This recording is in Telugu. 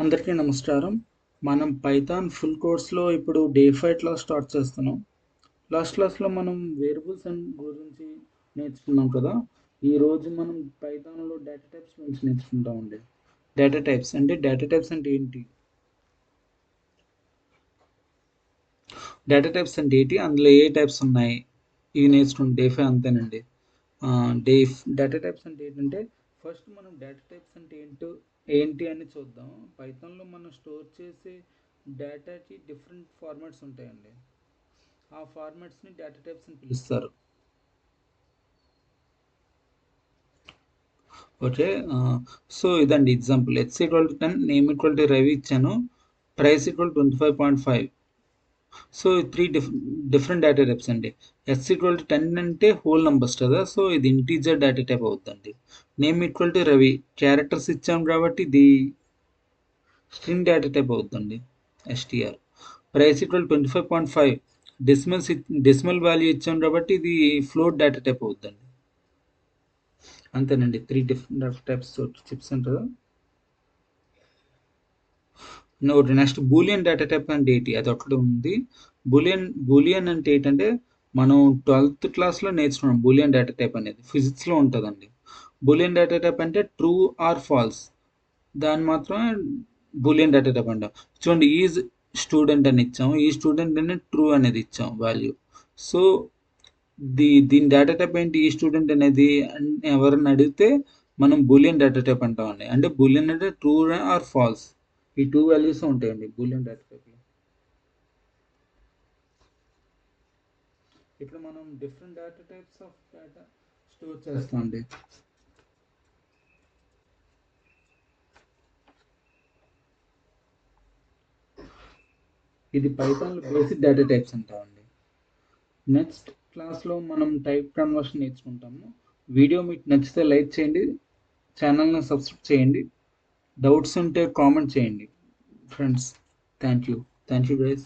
అందరికీ నమస్కారం. మనం పైథాన్ ఫుల్ కోర్స్‌లో ఇప్పుడు డే 5 క్లాస్ స్టార్ట్ చేస్తున్నాం. లాస్ట్ క్లాస్‌లో మనం వేరియబుల్స్ గురించి నేర్చుకున్నాం కదా! ఈరోజు మనం పైథాన్‌లో డేటా టైప్స్ గురించి నేర్చుకుంటామండి. డేటా టైప్స్ అంటే ఏంటి? డేటా టైప్స్ అంటే ఏంటి? అందులో ఏ టైప్స్ ఉన్నాయి? ఇవి నేర్చుకుని డే 5 అంతేనండి. డేటా టైప్స్ అంటే ఏంటంటే ఫస్ట్ మనం డేటా టైప్స్ అంటే ఏంటి అని చూద్దాం. పైథాన్‌లో మనం స్టోర్ చేసే డేటాకి డిఫరెంట్ ఫార్మాట్స్ ఉంటాయండి. ఆ ఫార్మాట్స్ని డేటా టైప్స్ అని పిలుస్తారు. ఓకే. సో ఇదండి example. H equal to 10, name equal to Ravi ఇచ్చాను. Price equal 25.5. So three different data types అండి. హెచ్ ఈక్వల్ టు 10 అంటే హోల్ నంబర్స్ కదా, సో ఇది ఇంటీజర్ డేటా టైప్ అవుతుందండి. Name equal to Ravi, characters ఇచ్చాం కాబట్టి ఇది స్ట్రింగ్ డేటా టైప్ అవుతుందండి, STR. Price equal 25.5, decimal value ఇచ్చాం కాబట్టి ఇది ఫ్లోట్ డేటా టైప్ అవుతుందండి. అంతేనండి, త్రీ డిఫరెంట్ టైప్స్ చిప్స్ అంటారు. ఒకటి నెక్స్ట్ బూలియన్ డేటా టైప్ అంటే ఏంటి, అది ఒకటి ఉంది. బూలియన్ అంటే ఏంటంటే మనం 12th క్లాస్లో నేర్చుకున్నాం. బూలియన్ డేటా టైప్ అనేది ఫిజిక్స్లో ఉంటుందండి. బూలియన్ డేటా టైప్ అంటే ట్రూ ఆర్ ఫాల్స్, దాన్ని మాత్రమే బూలియన్ డేటా టైప్ అంటాం. చూడండి, ఈజ్ స్టూడెంట్ అని ఇచ్చాము, ఈ స్టూడెంట్ అనేది ట్రూ అనేది ఇచ్చాం వాల్యూ. సో దీని డేటా టైప్ ఏంటి, ఈ స్టూడెంట్ అనేది ఎవరిని అడిగితే మనం బూలియన్ డేటా టైప్ అంటామండి. అంటే బూలియన్ అంటే ట్రూ ఆర్ ఫాల్స్, ఈ టూ వాల్యూస్ ఉంటాయండి బూలియన్ డేటా టైప్లో. ఇప్పుడు మనం different data types of data store చేస్తామండి. ఇది పైథాన్లో బేసిక్ డేటా టైప్స్ అంటామండి. నెక్స్ట్ క్లాస్లో మనం టైప్ కన్వర్షన్ నేర్చుకుంటాము. వీడియో మీకు నచ్చితే లైక్ చేయండి, ఛానల్ని సబ్స్క్రైబ్ చేయండి, డౌట్స్ ఉంటే కామెంట్ చేయండి ఫ్రెండ్స్. Thank you guys.